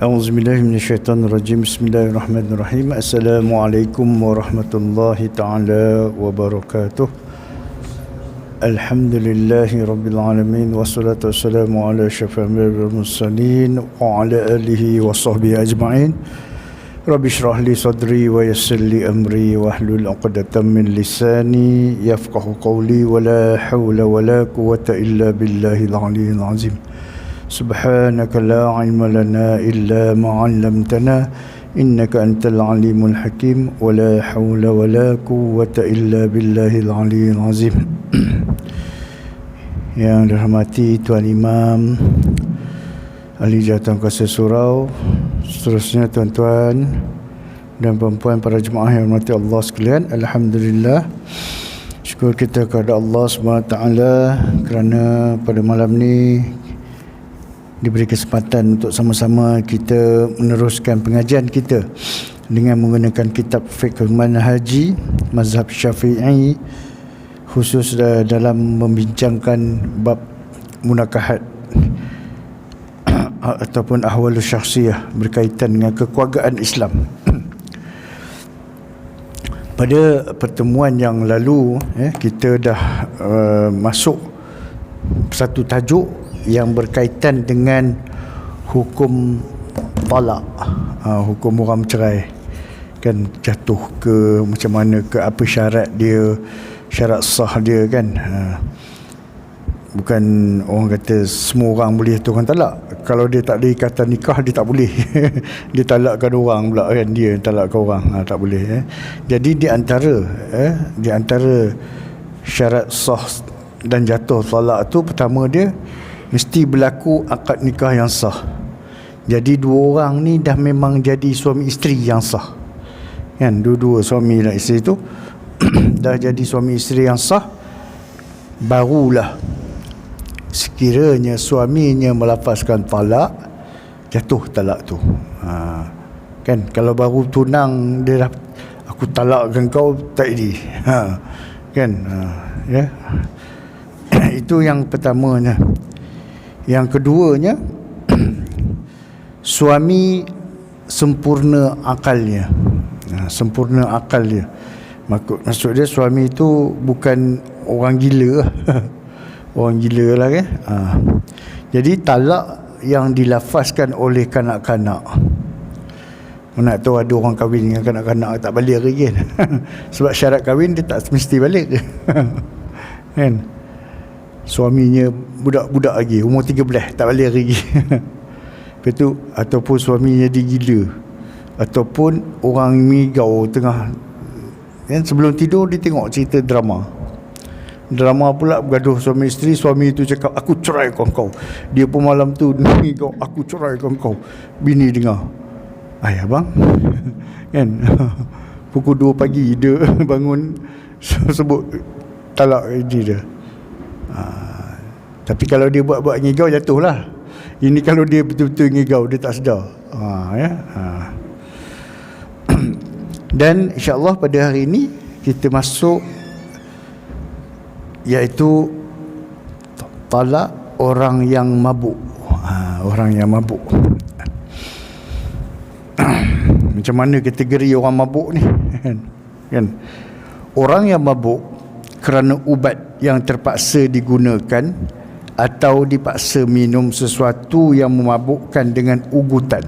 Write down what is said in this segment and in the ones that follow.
A'udzubillahi minasyaitonirrajim. Bismillahirrahmanirrahim. Assalamualaikum warahmatullahi taala wabarakatuh. Alhamdulillahi rabbil alamin wassalatu wassalamu ala asyrafil mursalin wa ala alihi wa sahbihi ajma'in. Rabbi shrah li sadri wa yassir li amri wahlul 'uqdatam min lisani yafqahu qawli wa la hawla wa la quwwata illa billahil aliyyil azim. Subhanaka la ilma lana illa ma 'allamtana innaka antal alimul hakim wa la hawla wa la quwwata illa billahil aliyyil azim. Yang dirahmati Tuan Imam Ahli Jawatan Kuasa Surau, seterusnya tuan-tuan dan puan-puan para jemaah yang dirahmati Allah sekalian, alhamdulillah, syukur kita kepada Allah SWT kerana pada malam ni diberi kesempatan untuk sama-sama kita meneruskan pengajian kita dengan menggunakan kitab Fiqh Manhaji Mazhab Syafi'i, khusus dalam membincangkan bab munakahat ataupun ahwalus syakhsiyah berkaitan dengan kekeluargaan Islam. Pada pertemuan yang lalu kita dah masuk satu tajuk yang berkaitan dengan hukum talak, hukum orang bercerai, kan, jatuh ke macam mana, ke apa syarat dia, syarat sah dia, kan. Bukan orang kata semua orang boleh tukang talak. Kalau dia tak ada ikatan nikah, dia tak boleh dia talakkan orang pula, kan, dia talakkan orang, tak boleh. Jadi di antara syarat sah dan jatuh talak tu, pertama dia mesti berlaku akad nikah yang sah. Jadi dua orang ni dah memang jadi suami isteri yang sah, kan, dua-dua suami dan isteri tu dah jadi suami isteri yang sah. Barulah sekiranya suaminya melafazkan talak, jatuh talak tu. Kan, kalau baru tunang dia dah, aku talakkan kau, tak jadi. Kan, ya. Itu yang pertamanya. Yang keduanya, suami sempurna akalnya. Sempurna akal dia. Maksud dia suami itu bukan orang gila. Orang gila lah, kan. Jadi talak yang dilafazkan oleh kanak-kanak. Nak tahu ada orang kahwin dengan kanak-kanak tak balik lagi, kan. Sebab syarat kahwin dia tak mesti balik. Kan, suaminya budak-budak lagi, umur 13 tak balik lagi. Lepas tu, ataupun suaminya dia gila, ataupun orang migau tengah, kan, sebelum tidur dia tengok cerita drama pula bergaduh suami isteri. Suami itu cakap, aku ceraikan kau. Dia pun malam tu migau, aku ceraikan kau. Bini dengar, ayah bang kan, pukul 2 pagi dia bangun sebut talak dia. Tapi kalau dia buat-buat ngigau, jatuhlah. Ini kalau dia betul-betul ngigau, dia tak sedar. Dan insya-Allah pada hari ini kita masuk, iaitu talak orang yang mabuk. Orang yang mabuk. Macam mana kategori orang mabuk ni? Kan? Orang yang mabuk kerana ubat yang terpaksa digunakan atau dipaksa minum sesuatu yang memabukkan dengan ugutan,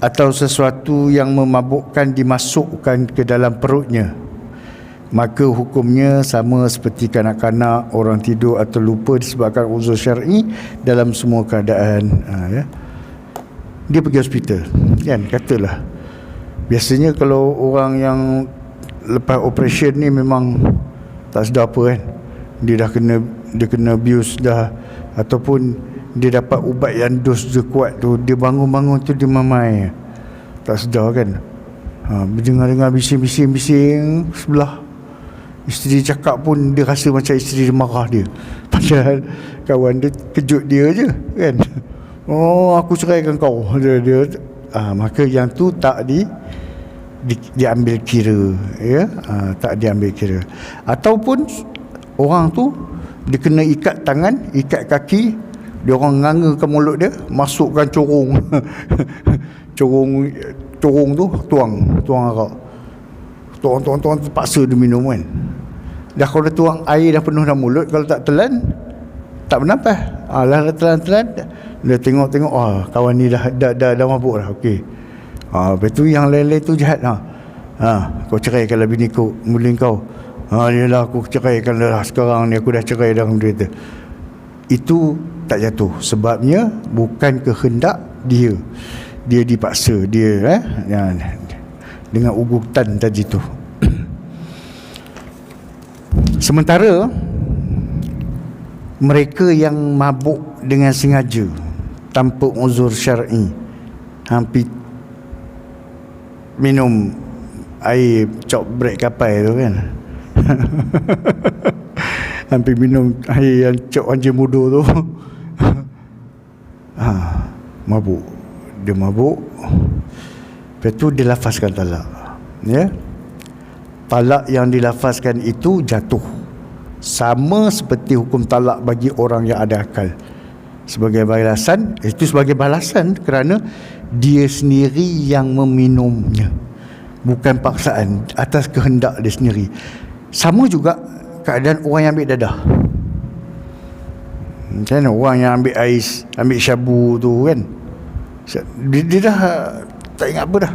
atau sesuatu yang memabukkan dimasukkan ke dalam perutnya, maka hukumnya sama seperti kanak-kanak, orang tidur atau lupa disebabkan uzur syar'i dalam semua keadaan. Dia pergi hospital, kan, katalah biasanya kalau orang yang lepas operation ni memang tak sedar apa, kan. Dia kena abuse dah, ataupun dia dapat ubat yang dos dia kuat tu, dia bangun-bangun tu dia mamai, tak sedar, kan. Dengar-dengar bising-bising sebelah, isteri cakap pun dia rasa macam isteri dia marah dia, padahal kawan dia kejut dia je, kan. Oh, aku ceraikan kau, dia maka yang tu tak diambil kira, ya. Tak diambil kira. Ataupun orang tu dia kena ikat tangan, ikat kaki, Dia orang ngangakan mulut dia, masukkan corong. corong tu tuang arak. Tuang terpaksa dia minum kan. Dah kalau tuang air dah penuh dalam mulut, kalau tak telan tak bernafas. Lah telan dia tengok kawan ni dah mabuk dah. Okey. Lepas tu yang lain-lain tu jahat. Kau ceraikanlah bini kau, mula kau. Yalah aku ceraikan dah sekarang ni, aku dah cerai dah. Itu tak jatuh, sebabnya bukan kehendak dia dipaksa dia dengan ugutan tadi tu. Sementara mereka yang mabuk dengan sengaja tanpa uzur syar'i, hampir minum air cok brek kapal tu kan. Hampir minum air yang cok anjing muda tu. Mabuk. Dia mabuk. Lepas tu dia lafazkan talak. Ya. Talak yang dilafazkan itu jatuh. Sama seperti hukum talak bagi orang yang ada akal. Sebagai balasan, itu sebagai balasan kerana dia sendiri yang meminumnya, bukan paksaan, atas kehendak dia sendiri. Sama juga keadaan orang yang ambil dadah. Macam mana orang yang ambil ais, ambil syabu tu kan, dia dah tak ingat apa dah.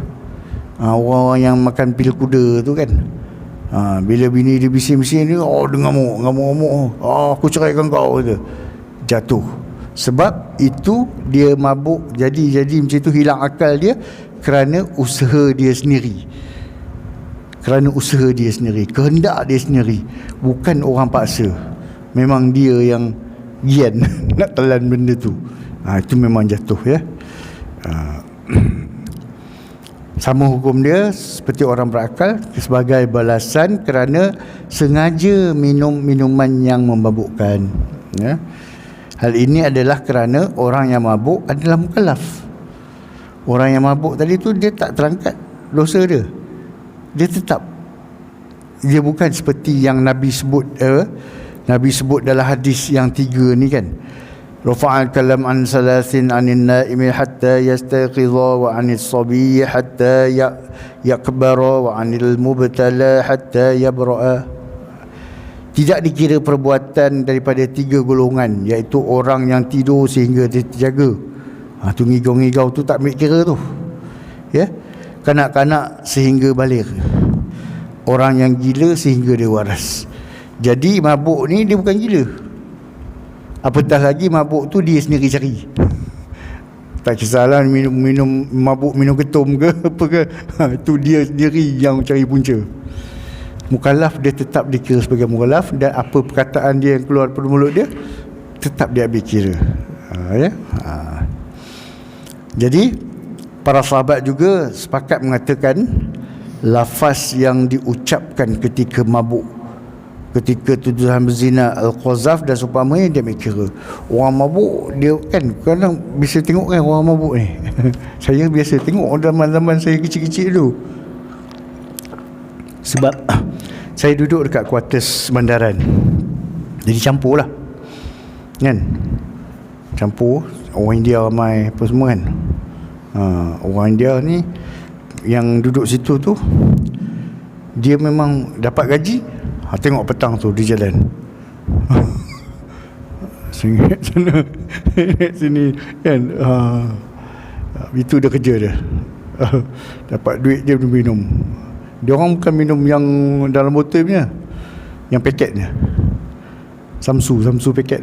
Orang yang makan pil kuda tu kan, bila bini dia bising-bising dia, dia ngamuk, aku ceraikan kau tu, jatuh. Sebab itu dia mabuk, jadi macam tu, hilang akal dia kerana usaha dia sendiri, kehendak dia sendiri, bukan orang paksa. Memang dia yang gian nak telan benda tu. Itu memang jatuh ya. Sama hukum dia seperti orang berakal, sebagai balasan kerana sengaja minum minuman yang memabukkan ya. Hal ini adalah kerana orang yang mabuk adalah mukallaf. Orang yang mabuk tadi tu dia tak terangkat dosa dia. Dia tetap, dia bukan seperti yang Nabi sebut dalam hadis yang 3 ni kan. Rafa'al kalam an salasin anin naimi hatta yastayqidha wa anis sabiy hatta yakbara wa anil mubtala hatta yabra'a. Tidak dikira perbuatan daripada 3 golongan, iaitu orang yang tidur sehingga dia terjaga. Tu ngigau-ngigau tu tak ambil kira tu. Ya. Kanak-kanak sehingga balik. Orang yang gila sehingga dia waras. Jadi mabuk ni dia bukan gila. Apatah lagi mabuk tu dia sendiri cari. Tak kisahlah minum mabuk, minum ketum ke apa ke. Itu dia sendiri yang cari punca. Mukallaf dia tetap dikira sebagai mukallaf, dan apa perkataan dia yang keluar dari mulut dia tetap dia ambil kira. Jadi para sahabat juga sepakat mengatakan lafaz yang diucapkan ketika mabuk, ketika tuduhan berzina, al-qazaf dan seumpamanya, dia ambil kira. Orang mabuk dia kan kadang bisa tengok kan orang mabuk ni. Saya biasa tengok zaman-zaman saya kecil-kecil dulu. Sebab saya duduk dekat kuartus bandaran, jadi campur lah kan, campur orang India ramai apa semua kan. Orang India ni yang duduk situ tu, dia memang dapat gaji, tengok petang tu di jalan sengit sana sini kan. Itu dah kerja dia. Dapat duit dia minum. Dia orang bukan minum yang dalam botol punya, yang paketnya. Samsu paket.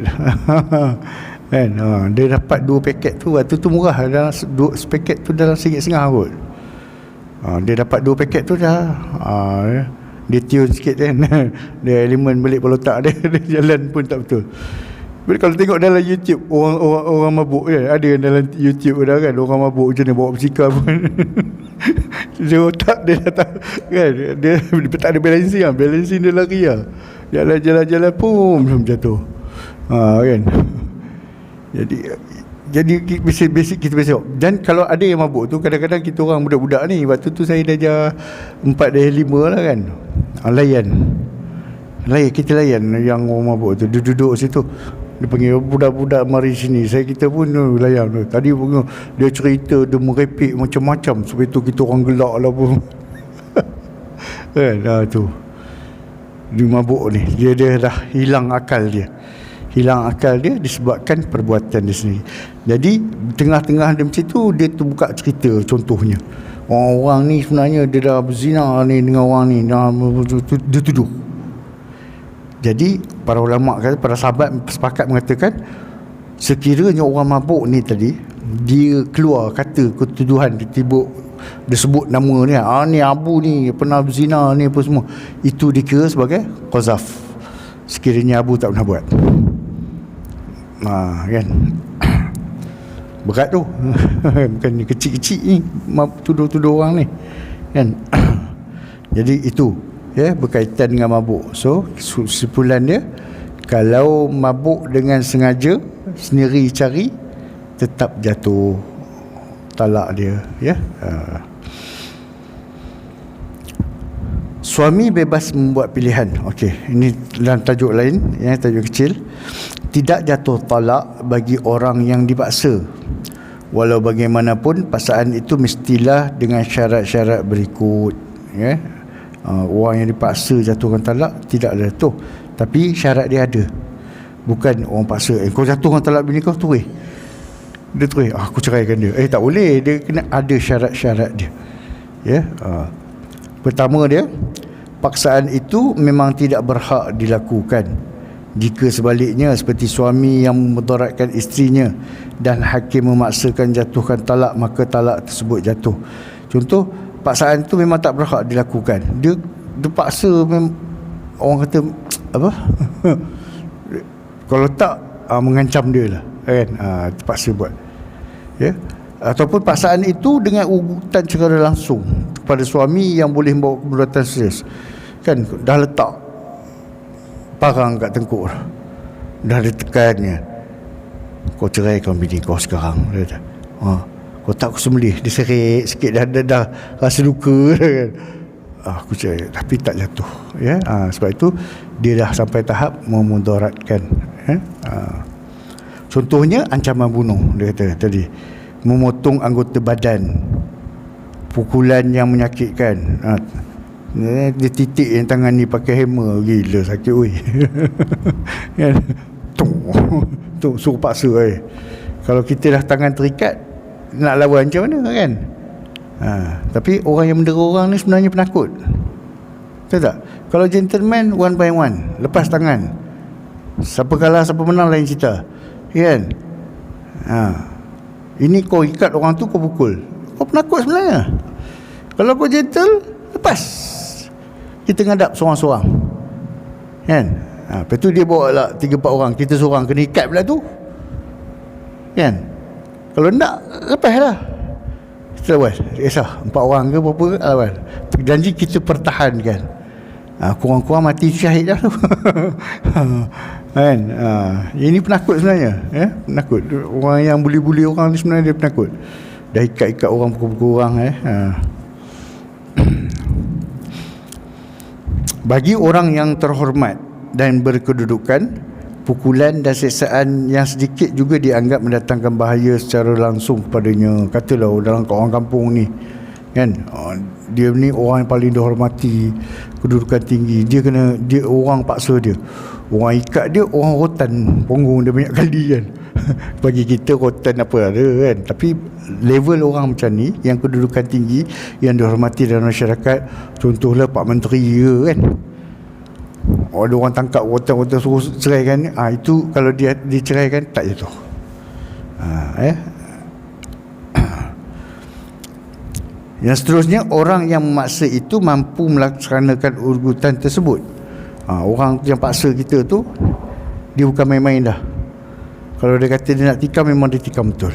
Kan? Dia dapat 2 paket tu. Waktu tu murah, dalam 2 paket tu dalam RM1.50 kot. Dia dapat 2 paket tu dah. Dia tune sikit kan. Dia elemen balik palotak dia. Dia jalan pun tak betul. Tapi kalau tengok dalam YouTube, orang mabuk kan, ada yang dalam YouTube dah kan, orang mabuk macam ni bawa bersikap pun. Dia otak dia dah tak kan, dia tak ada balancing lah. Balancing dia lari lah, jalan pun jatuh. Kan. Jadi basic kita biasa. Dan kalau ada yang mabuk tu, kadang-kadang kita orang budak-budak ni, waktu tu saya darjah 4 darjah 5 lah kan, layan kita layan yang orang mabuk tu. Dia duduk situ, Dia panggil budak-budak mari sini. Kita pun layan tu. Tadi pun dia cerita, dia merepek macam-macam. Sebab itu kita orang gelak lah pun. Kan, tu. Dia mabuk ni. Dia dah hilang akal dia. Hilang akal dia disebabkan perbuatan dia sendiri. Jadi tengah-tengah dia macam tu, dia tu buka cerita contohnya. Orang ni sebenarnya dia dah berzina ni dengan orang ni, dia tuduh. Jadi para ulama kata, para sahabat sepakat mengatakan, sekiranya orang mabuk ni tadi dia keluar kata ketuduhan, tiba dia sebut nama ni, ni Abu ni pernah berzina ni apa semua, itu dikira sebagai qazaf sekiranya Abu tak pernah buat. Kan berat tu. Bukan kecil-kecil ni tuduh-tuduh orang ni kan. Jadi itu berkaitan dengan mabuk. So kesimpulan dia, kalau mabuk dengan sengaja sendiri cari, tetap jatuh talak dia Suami bebas membuat pilihan. Okey, ini dalam tajuk lain, tajuk kecil. Tidak jatuh talak bagi orang yang dipaksa. Walau bagaimanapun pasangan itu mestilah dengan syarat-syarat berikut. Orang yang dipaksa jatuhkan talak tidaklah jatuh, tapi syarat dia ada. Bukan orang paksa, kau jatuhkan talak bini kau, tulis. Dia tulis, aku ceraikan dia. Tak boleh, dia kena ada syarat-syarat dia. Pertama dia, paksaan itu memang tidak berhak dilakukan. Jika sebaliknya, seperti suami yang memudaratkan isterinya dan hakim memaksakan jatuhkan talak, maka talak tersebut jatuh. Contoh, paksaan itu memang tak berhak dilakukan. Dia paksa, orang kata apa? Kalau tak, mengancam dia lah kan. Terpaksa buat. Ataupun paksaan itu dengan ugutan secara langsung kepada suami yang boleh membawa kemudaratan serius. Kan dah letak parang kat tengkuk, dah ada tekannya, kau ceraikan bini kau sekarang. Kau tak aku sembelih, dia serik sikit, dah rasa luka kan. Aku cerai, tapi tak jatuh. Sebab itu dia dah sampai tahap memudaratkan. Contohnya ancaman bunuh, dia kata tadi, memotong anggota badan, pukulan yang menyakitkan. Dia titik yang tangan ni pakai hammer, gila sakit weh. Kan? Tu suruh paksa. Kalau kita dah tangan terikat, nak lawan macam mana kan? Tapi orang yang mendera orang ni sebenarnya penakut. Tahu tak? Kalau gentleman, one by one, lepas tangan. Siapa kalah siapa menang lain cerita. Kan? Ini kau ikat orang tu, kau pukul, kau penakut sebenarnya. Kalau kau gentle, lepas. Kita ngadap seorang-seorang kan. Lepas tu dia bawa lah 3-4 orang, kita seorang kena ikat pula tu kan. Kalau nak, lepas lah. Kita lawan, kisah 4 orang ke berapa lawan. Janji kita pertahankan. Kurang-kurang mati syahid dah tu. Kan. Ini penakut sebenarnya. Penakut. Orang yang buli-buli orang ni sebenarnya dia penakut. Dah ikat-ikat orang, pukul-pukul orang. Bagi orang yang terhormat dan berkedudukan, pukulan dan siksaan yang sedikit juga dianggap mendatangkan bahaya secara langsung kepadanya. Katalah dalam orang kampung ni kan, dia ni orang yang paling dihormati, kedudukan tinggi, dia orang paksa dia, orang ikat dia, orang rotan punggung dia banyak kali kan. Bagi kita rotan apa ada kan, tapi level orang macam ni yang kedudukan tinggi, yang dihormati dalam masyarakat, contohlah Pak Menteri ke kan, ada orang tangkap rotan-rotan suruh ceraikan, itu kalau dia diceraikan tak jatuh. Yang seterusnya, orang yang memaksa itu mampu melaksanakan urutan tersebut. Orang yang paksa kita tu, dia bukan main-main dah. Kalau dia kata dia nak tikam, memang dia tikam betul.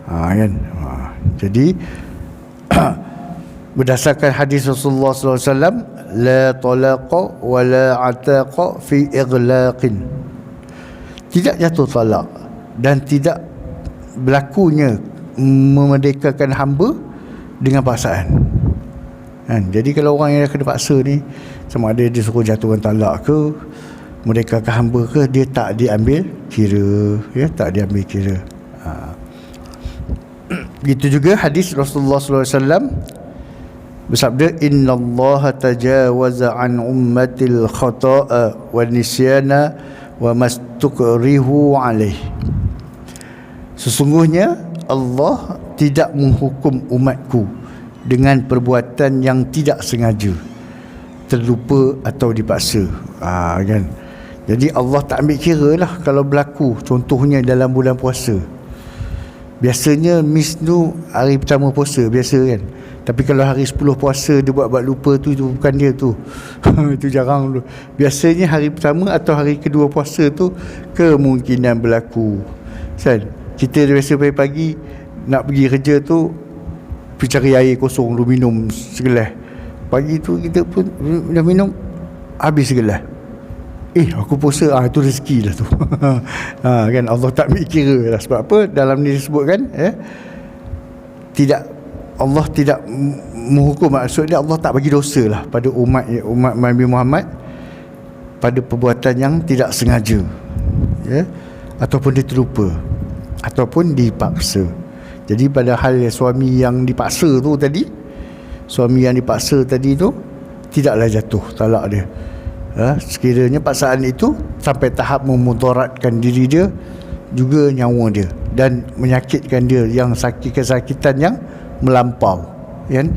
Kan? Jadi berdasarkan hadis Rasulullah SAW, la talaqa wa la ataqa fi ighlaqin, tidak jatuh talak dan tidak berlakunya memerdekakan hamba dengan paksaan. Kan? Jadi kalau orang yang kena paksa ni, sama ada dia suruh jatuhkan talak ke, mereka hamba ke, dia tak diambil kira, ya, tak diambil kira. Begitu juga hadis Rasulullah sallallahu alaihi wasallam bersabda, innallaha tajawaza an ummatil khata'a wan nisyana wa mastukrihu alaih. Sesungguhnya Allah tidak menghukum umatku dengan perbuatan yang tidak sengaja, terlupa atau dipaksa. Kan? Jadi Allah tak ambil kira lah kalau berlaku. Contohnya dalam bulan puasa, biasanya miss tu hari pertama puasa biasa kan, tapi kalau hari 10 puasa dia buat lupa tu, itu bukan dia tu. Itu jarang tu. Biasanya hari pertama atau hari kedua puasa tu kemungkinan berlaku. Kan? Kita biasa pagi-pagi nak pergi kerja tu, pergi cari air kosong lu minum segelas. Pagi tu kita pun dah minum habis segelas. Aku puasa, itu rezeki lah tu. Kan Allah tak ambil kira lah. Sebab apa? Dalam ni disebutkan tidak, Allah tidak menghukum, maksudnya Allah tak bagi dosa lah pada umat Nabi Muhammad pada perbuatan yang tidak sengaja, ya, ataupun dia terlupa ataupun dipaksa. Jadi pada hal suami yang dipaksa tu tadi, tidaklah jatuh talak dia. Sekiranya paksaan itu sampai tahap memudaratkan diri dia, juga nyawa dia, dan menyakitkan dia, yang kesakitan yang melampau, kan?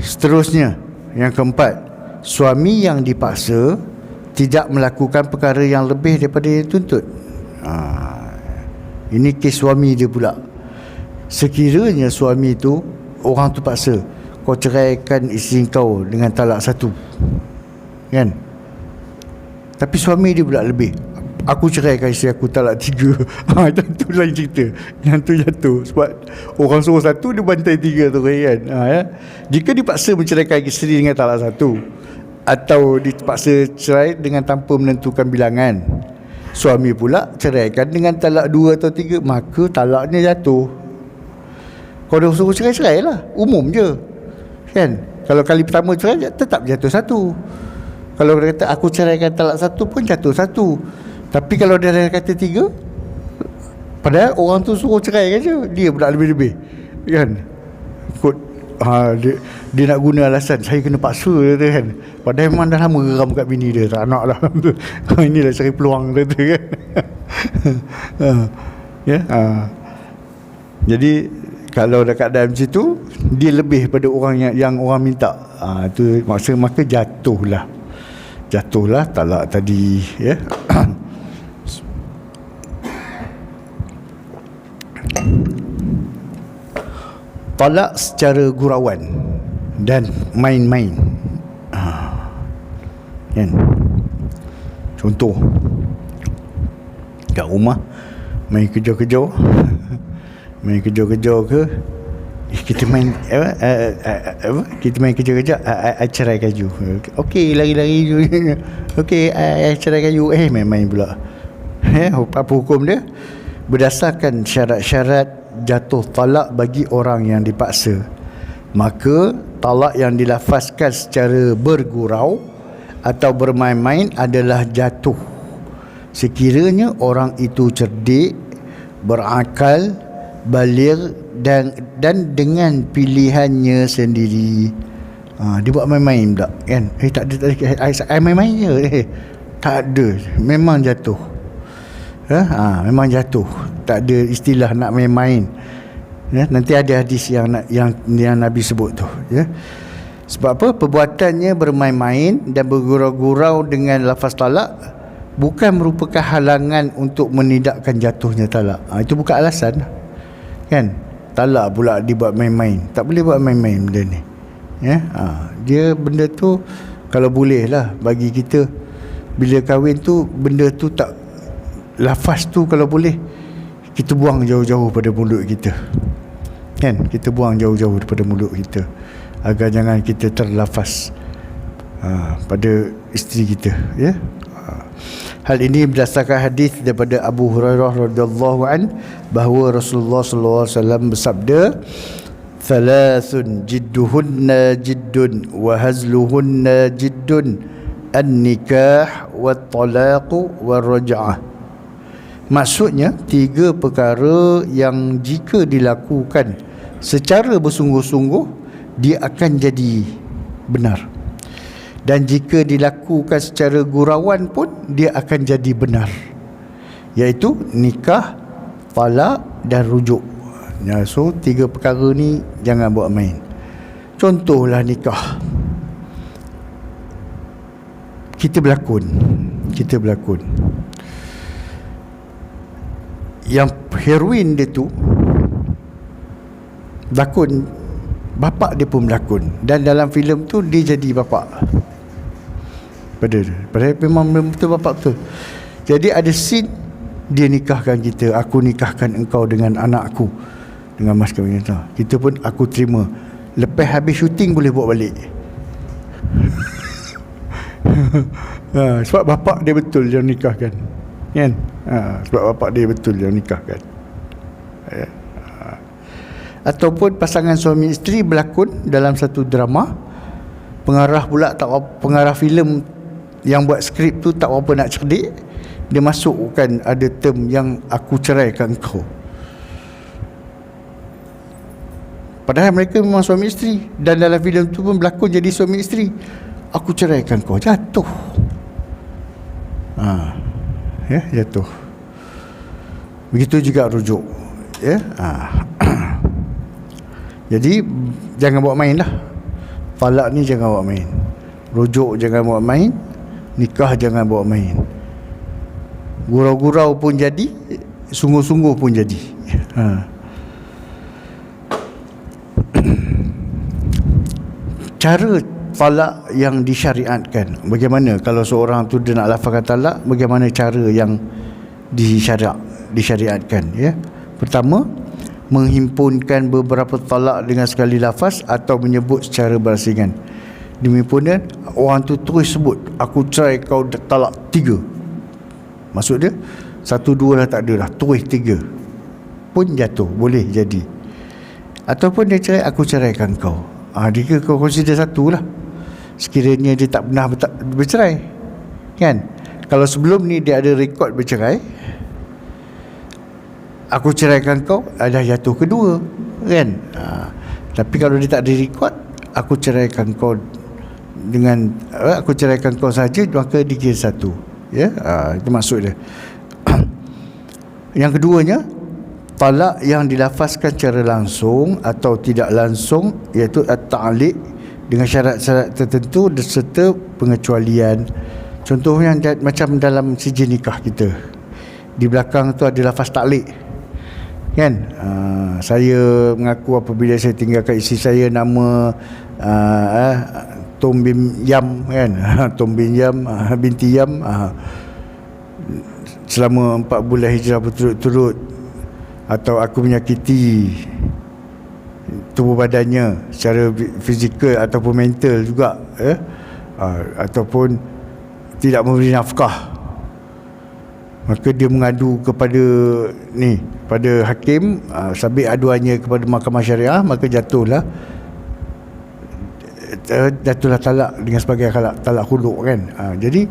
Seterusnya, yang keempat, suami yang dipaksa tidak melakukan perkara yang lebih daripada yang dituntut. Ini kes suami dia pula. Sekiranya suami tu, orang tu paksa, kau ceraikan isteri kau dengan talak 1, kan? Tapi suami dia pula lebih, aku ceraikan isteri aku talak 3. Yang tu lain cerita, yang tu jatuh. Sebab orang suruh 1, dia bantai 3 tu, kan? Ya? Jika dipaksa menceraikan isteri dengan talak 1, atau dipaksa cerai dengan tanpa menentukan bilangan, suami pula ceraikan dengan talak 2 atau 3, maka talaknya jatuh. Kalau dia suruh cerai lah, umum je, kan? Kalau kali pertama cerai, tetap jatuh 1. Kalau dia kata aku ceraikan talak 1 pun jatuh 1. Tapi kalau dia kata 3, padahal orang tu suruh ceraikan je, dia pula lebih-lebih, kan? Dia nak guna alasan saya kena paksa dia, kan? Padahal memang dah lama geram kat bini dia, tak nak lah. Inilah cari peluang dia tu, kan? Ya. Jadi kalau dekat dalam situ, dia lebih pada orang yang orang minta, tu maksud, maka jatuhlah talak tadi, ya. Talak secara gurauan dan main-main, kan? Contoh, kat rumah main kejar-kejar ke, kita main kita main kejar-kejar, ceraikan you. Okey, lari-lari you. Okey, ceraikan you. Main-main pula. Apa hukum dia? Berdasarkan syarat-syarat jatuh talak bagi orang yang dipaksa, maka talak yang dilafazkan secara bergurau atau bermain-main adalah jatuh sekiranya orang itu cerdik, berakal, baligh dan dengan pilihannya sendiri. Dia buat main-main pula, kan? Tak ada main-main je. Tak ada, memang jatuh. Memang jatuh. Tak ada istilah nak main-main, ya? Nanti ada hadis yang Nabi sebut tu, ya. Sebab apa? Perbuatannya bermain-main dan bergurau-gurau dengan lafaz talak bukan merupakan halangan untuk menidakkan jatuhnya talak. Itu bukan alasan, kan? Talak pula dibuat main-main. Tak boleh buat main-main benda ni, ya. Dia benda tu kalau boleh lah bagi kita, bila kahwin tu benda tu tak, lafaz tu kalau boleh kita buang jauh-jauh pada mulut kita, kan? Kita buang jauh-jauh daripada mulut kita, agar jangan kita terlafaz pada isteri kita, ya. Hal ini berdasarkan hadis daripada Abu Hurairah radhiyallahu an, bahawa Rasulullah sallallahu alaihi wasallam bersabda, thalathun jidduhunna jiddun wa hazluhunna jiddun an-nikah wat-talaqu war-raj'ah. Maksudnya 3 perkara yang jika dilakukan secara bersungguh-sungguh dia akan jadi benar, dan jika dilakukan secara gurauan pun dia akan jadi benar, iaitu nikah, talak dan rujuk. Ya, so 3 perkara ni jangan buat main. Contohlah nikah, kita berlakon yang heroin dia tu berlakon, bapak dia pun berlakon, dan dalam filem tu dia jadi bapak padahal memang betul bapak betul. Jadi ada scene dia nikahkan kita, aku nikahkan engkau dengan anak aku dengan mas kahwin kita pun aku terima, lepas habis syuting boleh buat balik. Sebab bapak dia betul yang nikahkan kan, sebab bapak dia betul yang nikahkan. Ataupun pasangan suami isteri berlakon dalam satu drama, pengarah pula pengarah filem yang buat skrip tu tak apa nak cerdik, dia masukkan ada term yang aku ceraikan kau, padahal mereka memang suami isteri, dan dalam filem tu pun berlakon jadi suami isteri. Aku ceraikan kau, jatuh. Jatuh. Begitu juga rujuk, ya. Jadi jangan buat main lah. Talak ni jangan buat main, rujuk jangan buat main, nikah jangan buat main. Gurau-gurau pun jadi, sungguh-sungguh pun jadi. Cara talak yang disyariatkan, bagaimana kalau seorang tu dia nak lafazkan talak, bagaimana cara yang disyariatkan, ya. Pertama, menghimpunkan beberapa talak dengan sekali lafaz atau menyebut secara berasingan. Demikian orang tu terus sebut, aku cerai kau talak 3. Maksud dia 1, 2 dah tak ada dah, terus 3 pun jatuh, boleh jadi. Ataupun dia cerai, aku ceraikan kau. Dia kau consider 1 lah, sekiranya dia tak pernah bercerai kan. Kalau sebelum ni dia ada rekod bercerai, aku ceraikan kau, dah jatuh kedua kan. Tapi kalau dia tak ada rekod, aku ceraikan kau dengan aku ceraikan kau saja, maka dikira 1, ya. Itu maksud dia. Yang keduanya, talak yang dilafazkan secara langsung atau tidak langsung, iaitu at-ta'liq dengan syarat-syarat tertentu serta pengecualian. Contohnya macam dalam sijil nikah kita, di belakang tu ada lafaz ta'liq kan. Saya mengaku apabila saya tinggalkan isteri saya nama Tom bin Yam kan. Tom bin Yam binti Yam selama 4 bulan hijrah berturut-turut, atau aku menyakiti tubuh badannya secara fizikal ataupun mental juga, ataupun tidak memberi nafkah, maka dia mengadu kepada pada hakim, sabit aduannya kepada mahkamah syariah, maka jatuhlah talak dengan sebagai talak khuluk kan. Jadi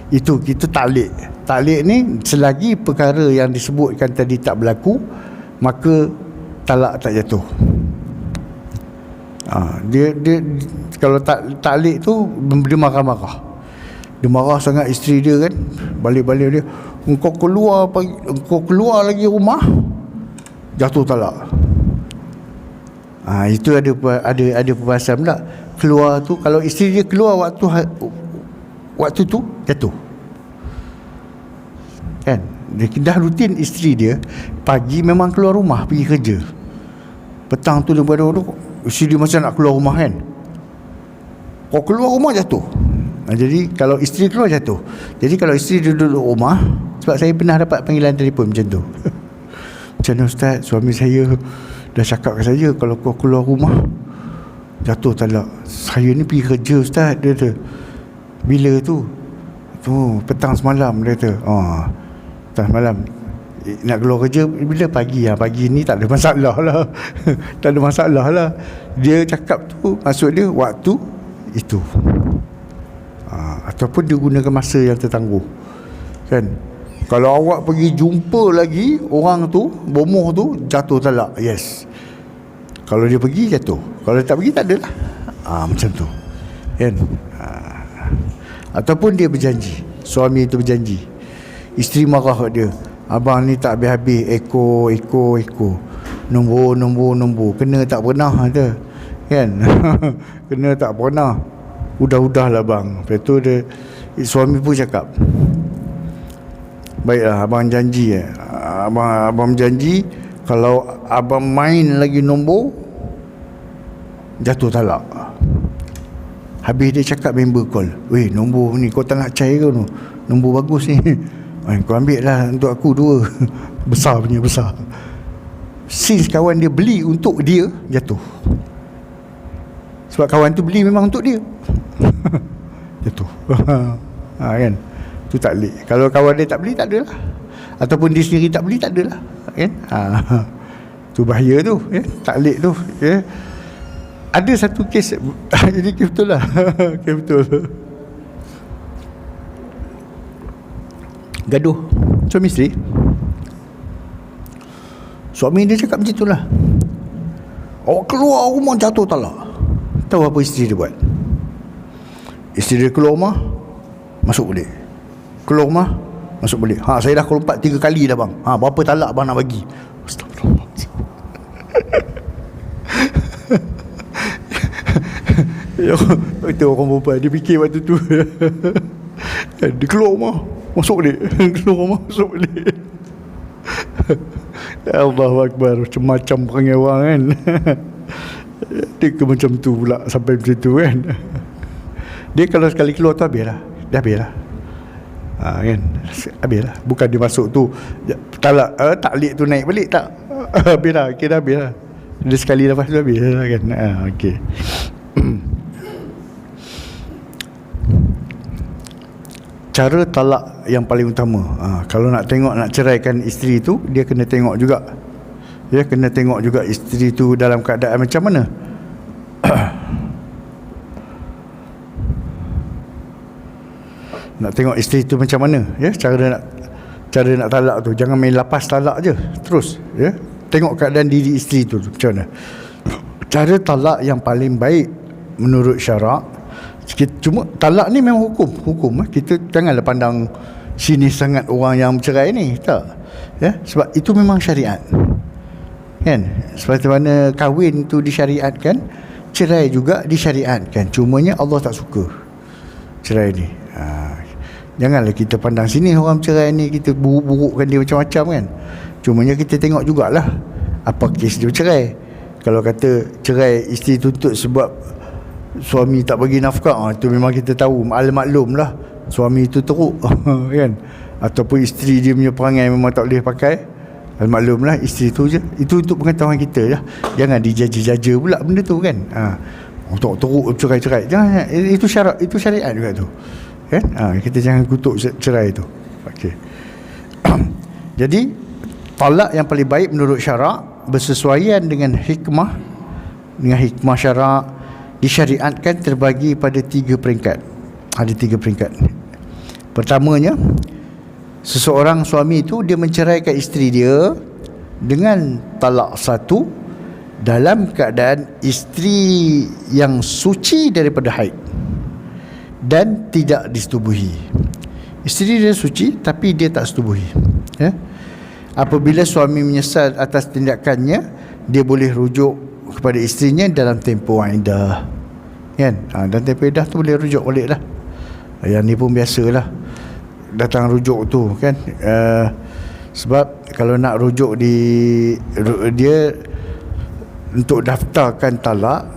itu kita ta'liq. Ta'liq ni selagi perkara yang disebutkan tadi tak berlaku, maka talak tak jatuh. Dia kalau ta'liq tu dia marah-marah. Dia marah sangat isteri dia kan. Balik-balik dia, engkau keluar lagi rumah, jatuh talak. Itu ada perbahasan pula. Keluar tu, kalau isteri dia keluar waktu tu jatuh kan. Dia dah rutin isteri dia pagi memang keluar rumah pergi kerja, petang tu dia baru isteri dia macam nak keluar rumah kan. Kau keluar rumah jatuh. Jadi kalau isteri keluar jatuh. Jadi kalau isteri duduk rumah, sebab saya pernah dapat panggilan telefon macam tu. Macam mana Ustaz, suami saya dah cakap ke saya, kalau kau keluar rumah jatuh talak. Saya ni pergi kerja Ustaz, dia kata. Bila tu? Tu petang semalam, dia kata. Petang semalam. nak keluar kerja bila pagi. Pagi ni tak ada masalah lah. Tak ada masalah lah. Dia cakap tu, maksud dia waktu itu. Ataupun dia gunakan masa yang tertangguh, kan. Kalau awak pergi jumpa lagi orang tu, bomoh tu, jatuh talak. Yes. Kalau dia pergi, jatuh. Kalau dia tak pergi, tak ada lah. Macam tu, kan. Ataupun dia berjanji, suami itu berjanji, isteri marah kat dia, abang ni tak habis-habis, ekor. Nombor. Kena tak pernah ada, kan. Kena tak pernah. Udah lah bang. Lepas tu dia, suami pun cakap, baiklah abang janji, abang janji kalau abang main lagi nombor, jatuh talak. Habis dia cakap member call, weh, nombor ni kau tak nak cair ke tu? Nombor bagus ni. Kau ambil lah untuk aku 2. Besar. Since kawan dia beli untuk dia, jatuh. Sebab kawan tu beli memang untuk dia. Jatuh. Kan. Tu taklid. Kalau kawan dia tak beli, tak adalah. Ataupun dia sendiri tak beli, tak adalah, kan. Tu bahaya tu, ya. Taklid tu, ya. Ada satu kes. Jadi kes betul lah. Kes betul. Gaduh suami isteri. Suami dia cakap macam itulah, awak keluar rumah jatuh talak. Tahu apa isteri dia buat? Isteri dia keluar rumah, masuk balik. Keluar rumah, masuk balik. Saya dah kelompat 3 kali dah bang. Berapa talak bang nak bagi? Astagfirullah. Itu orang perempuan, dia fikir waktu tu. Dia keluar rumah, masuk balik. Keluar rumah, masuk balik. Allahu Akbar. Macam-macam perangai orang, kan. Dia ke macam tu pula, sampai macam tu, kan. Dia kalau sekali keluar tu habis lah. Dah habis lah, kan. Habis lah. Bukan dia masuk tu talak, taklid tu naik balik, tak. Habis lah, kira habis lah. Dia sekali lepas tu habis lah, kan. Okey. Cara talak yang paling utama, kalau nak tengok, nak ceraikan isteri tu, dia kena tengok juga. Dia kena tengok juga isteri tu dalam keadaan macam mana. Nak tengok isteri tu macam mana, ya. Cara nak talak tu, jangan main lapas talak je terus, ya. Tengok keadaan diri isteri tu macam mana. Cara talak yang paling baik menurut syarak, cuma talak ni memang hukum. Kita janganlah pandang sini sangat orang yang bercerai ni, tak, ya. Sebab itu memang syariat, kan. Seperti mana kahwin tu disyariatkan, cerai juga disyariatkan. Cumanya Allah tak suka cerai ni. Janganlah kita pandang sini orang bercerai ni, kita buruk-burukkan dia macam-macam, kan. Cumanya kita tengok jugalah apa kes dia bercerai. Kalau kata cerai isteri tuntut sebab suami tak bagi nafkah, itu memang kita tahu, maklum lah suami itu teruk. Kan. Ataupun isteri dia punya perangai memang tak boleh pakai, maklum lah isteri tu je. Itu untuk pengetahuan kita je. Jangan dijaja-jaja pula benda tu, kan. Untuk teruk cerai-cerai, jangan. Itu syarat, itu syariat juga tu, kan. Kita jangan kutuk cerai tu. Okey. Jadi talak yang paling baik menurut syarak, bersesuaian dengan hikmah syarak, disyariatkan terbagi pada 3 peringkat. Ada 3 peringkat. Pertamanya, seseorang suami itu dia menceraikan isteri dia dengan talak 1 dalam keadaan isteri yang suci daripada haid dan tidak disetubuhi. Isteri dia suci tapi dia tak setubuhi, ya. Apabila suami menyesal atas tindakannya, dia boleh rujuk kepada isterinya dalam tempoh iddah, kan. Dan tempoh iddah tu boleh rujuk balik lah. Yang ni pun biasalah datang rujuk tu, kan. Sebab kalau nak rujuk dia untuk daftarkan talak,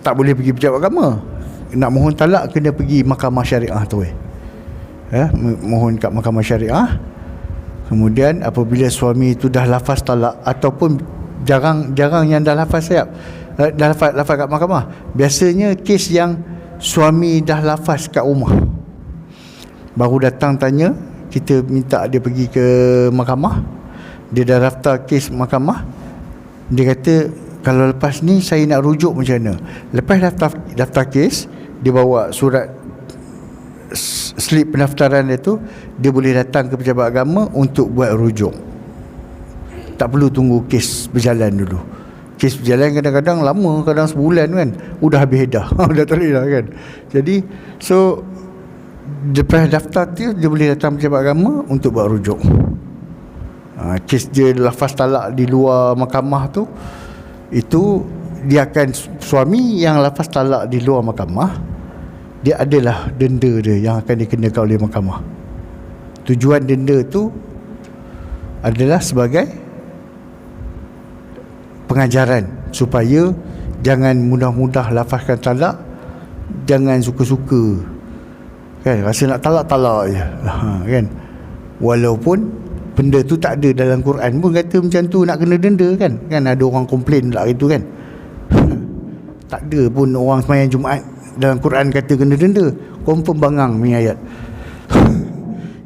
tak boleh pergi pejabat agama. Nak mohon talak kena pergi mahkamah syariah tu, mohon kat mahkamah syariah. Kemudian apabila suami itu dah lafaz talak, ataupun jarang yang dah lafaz lafaz kat mahkamah. Biasanya kes yang suami dah lafaz kat rumah, baru datang tanya, kita minta dia pergi ke mahkamah. dia dah daftar kes mahkamah, dia kata kalau lepas ni saya nak rujuk macam mana. Lepas daftar kes, dia bawa surat slip pendaftaran dia tu, dia boleh datang ke pejabat agama untuk buat rujuk. Tak perlu tunggu kes berjalan dulu. Kes berjalan kadang-kadang lama, kadang sebulan kan, dah habis dah dah tak boleh dah kan. Jadi so lepas daftar tu, dia boleh datang pejabat agama untuk buat rujuk. Kes dia lafaz talak di luar mahkamah tu, itu dia akan, suami yang lafaz talak di luar mahkamah, dia adalah denda dia yang akan dikenakan oleh mahkamah. Tujuan denda tu adalah sebagai pengajaran supaya jangan mudah-mudah lafazkan talak, jangan suka-suka kan, rasa nak talak je kan, walaupun benda tu tak ada dalam Quran pun kata macam tu nak kena denda kan ada orang komplain pula itu kan. Tak ada pun orang sembahyang Jumaat dalam Quran kata kena denda, confirm bangang ni ayat.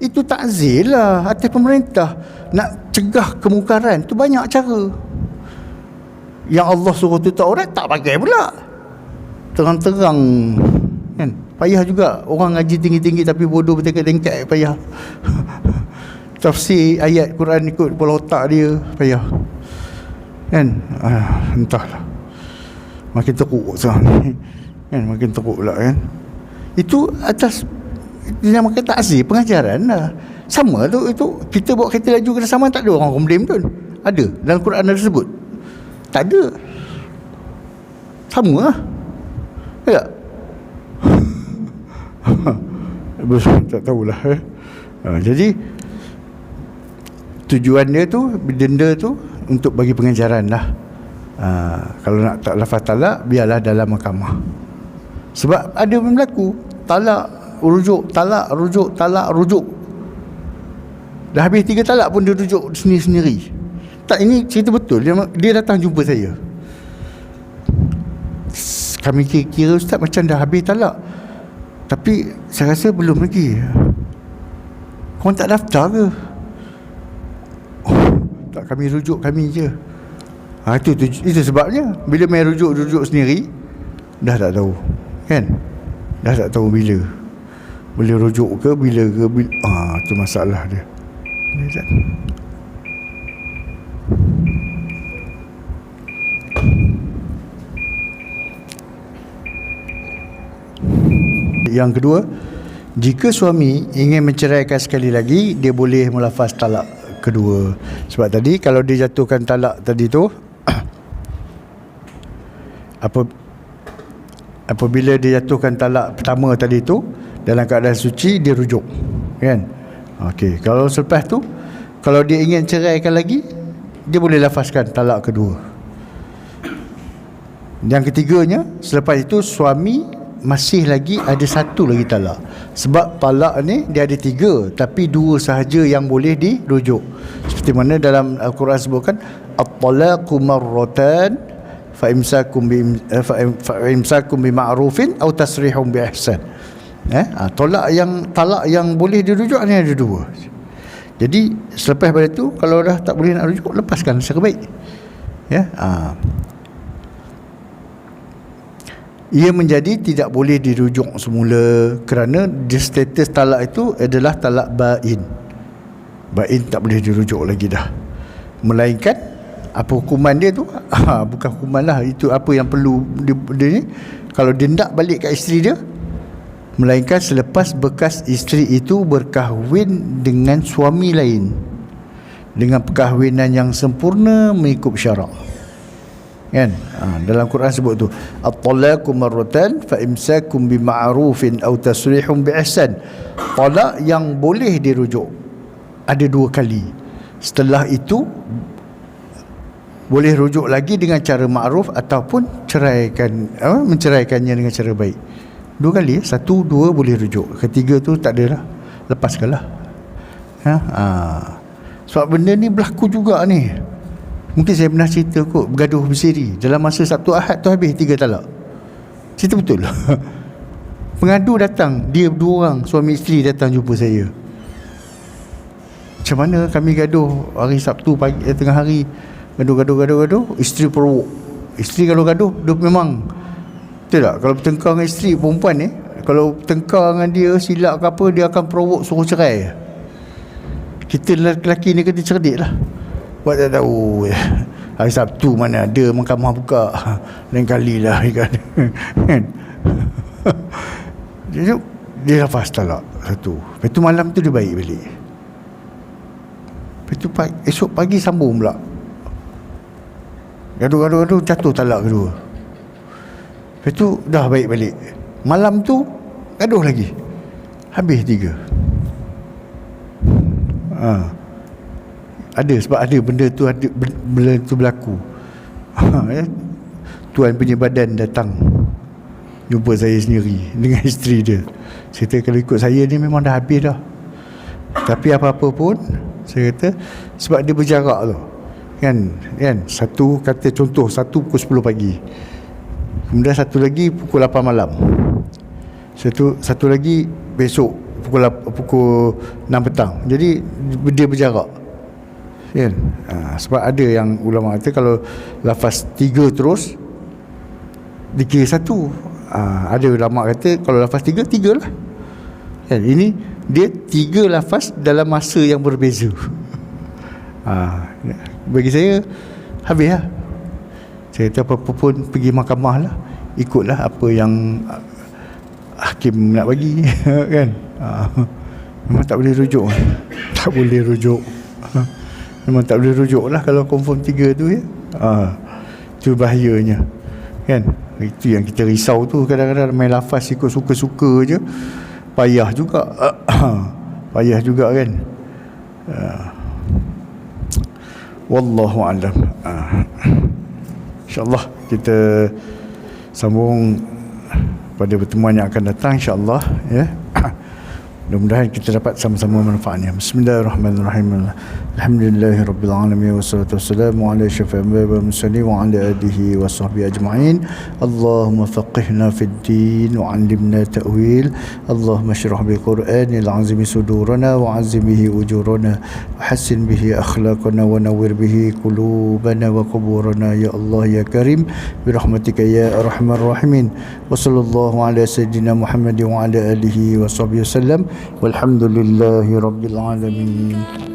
Itu takzir lah atas pemerintah nak cegah kemungkaran tu, banyak cara. Yang Allah suruh tutup aurat tak pakai pula, terang-terang kan. Payah juga orang ngaji tinggi-tinggi tapi bodoh bertingkat-tingkat, payah. Tafsir ayat Quran ikut kepala otak dia, payah kan. Entahlah, makin teruk sekarang ni kan, makin teruk lah kan. Itu atas dinamakan takzir, pengajaran lah. Sama tu, itu kita bawa kereta laju kena saman, tak ada orang komplain pun. Ada dalam Quran ada sebut? Tak ada. Sama lah, tak? Tak tahulah jadi tujuan dia tu, denda tu untuk bagi pengajaran lah. Kalau nak tak lafaz talak, biarlah dalam mahkamah. Sebab ada berlaku talak, rujuk, talak, rujuk, talak, rujuk. Dah habis 3 talak pun dia rujuk sendiri-sendiri. Tak, ini cerita betul. Dia datang jumpa saya. Kami kira ustaz macam dah habis talak, tapi saya rasa belum lagi. Korang tak daftar ke? Tak, kami rujuk kami je. Itu sebabnya bila main rujuk sendiri, dah tak tahu kan, dah tak tahu bila boleh rujuk ke, bila ke, tu masalah dia. Yang kedua, jika suami ingin menceraikan sekali lagi, dia boleh melafaz talak kedua. Sebab tadi kalau dia jatuhkan talak tadi tu, apabila dia jatuhkan talak pertama tadi tu dalam keadaan suci, dia rujuk kan. Okey, kalau selepas tu, kalau dia ingin ceraikan lagi, dia boleh lafazkan talak kedua. Yang ketiganya, selepas itu suami masih lagi ada satu lagi talak. Sebab talak ni dia ada 3, tapi 2 sahaja yang boleh dirujuk. Seperti mana dalam Al-Quran sebutkan, at-talaqu marratan fa imsakum bima'rufin aw tasrihum bi ihsan. Talak yang boleh dirujuk ni ada 2. Jadi selepas pada tu, kalau dah tak boleh nak rujuk, lepaskan secara baik. Ia menjadi tidak boleh dirujuk semula kerana status talak itu adalah talak bain. Bain tak boleh dirujuk lagi dah. Melainkan apa hukuman dia tu? Bukan hukuman lah, itu apa yang perlu dia ni, kalau dia nak balik kat isteri dia, melainkan selepas bekas isteri itu berkahwin dengan suami lain dengan perkahwinan yang sempurna mengikut syarak kan. Dalam Quran sebut tu, at-talaqu marratan fa imsakum bima'rufin aw tasrihum bi ihsan. Talak yang boleh dirujuk ada 2 kali. Setelah itu boleh rujuk lagi dengan cara ma'ruf ataupun menceraikannya dengan cara baik. 2 kali, 1, 2 boleh rujuk. Ketiga tu tak ada lah, lepaskanlah. Sebab benda ni berlaku juga ni. Mungkin saya pernah cerita kot, bergaduh bersiri dalam masa Sabtu Ahad tu habis 3 talak. Cerita betul. Pengadu datang, dia 2 orang, suami isteri datang jumpa saya. Macam mana kami gaduh hari Sabtu pagi, tengah hari, gaduh, isteri peruk. Isteri kalau gaduh, dia memang, betul tak? Kalau bertengkar dengan isteri perempuan ni, kalau bertengkar dengan dia, silap ke apa, dia akan peruk suruh cerai. Kita lelaki ni kena cerdik lah. Buat tak tahu hari Sabtu mana ada mahkamah buka, lain kali lah kan. Dia lepas talak satu. Lepas tu malam tu dia baik balik. Lepas tu esok pagi sambung pula. Gaduh, jatuh talak kedua. Lepas tu dah baik balik. Malam tu gaduh lagi. Habis 3. Ada sebab ada benda tu berlaku. Tuan punya badan datang jumpa saya sendiri dengan isteri dia. Saya kata kalau ikut saya ni memang dah habis dah. Tapi apa-apa pun saya kata sebab dia berjarak tu. Kan satu kata contoh, satu pukul 10 pagi. Kemudian satu lagi pukul 8 malam. Satu lagi besok pukul 6 petang. Jadi dia berjarak. Kan? Sebab ada yang ulama kata kalau lafaz 3 terus dikira 1. Ada ulama kata kalau lafaz 3 lah. Kan? Ini dia 3 lafaz dalam masa yang berbeza. Bagi saya habis lah. Saya kata apa-apa pun pergi mahkamah lah, ikutlah apa yang hakim nak bagi. Kan? Memang tak boleh rujuk. Tak boleh rujuk. Memang tak boleh rujuk lah kalau confirm 3 tu ya. Itu bahayanya. Kan? Itu yang kita risau tu, kadang-kadang main lafaz ikut suka-suka je. Payah juga. Payah juga kan. Wallahu a'lam. InsyaAllah kita sambung pada pertemuan yang akan datang insyaAllah ya. Mudah-mudahan kita dapat sama-sama manfaatnya. Bismillahirrahmanirrahim. Alhamdulillahirabbil alamin wassalatu wassalamu ala asyrafil anbiya'i wal mursalin wa ala alihi washabbihi ajma'in. Allahumma faqihna fid din wa 'allimna ta'wil. Allahumma shrah bil Qur'anil 'azim sudurana wa 'azzim bihi ujurana wa hassin bihi akhlaqana wa nawwir bihi qulubana wa quburana ya Allah ya Karim bi rahmatika ya arhamar rahimin. Wa sallallahu ala sayyidina Muhammad wa ala alihi washabbihi wasallam. Walhamdulillahi rabbil alamin.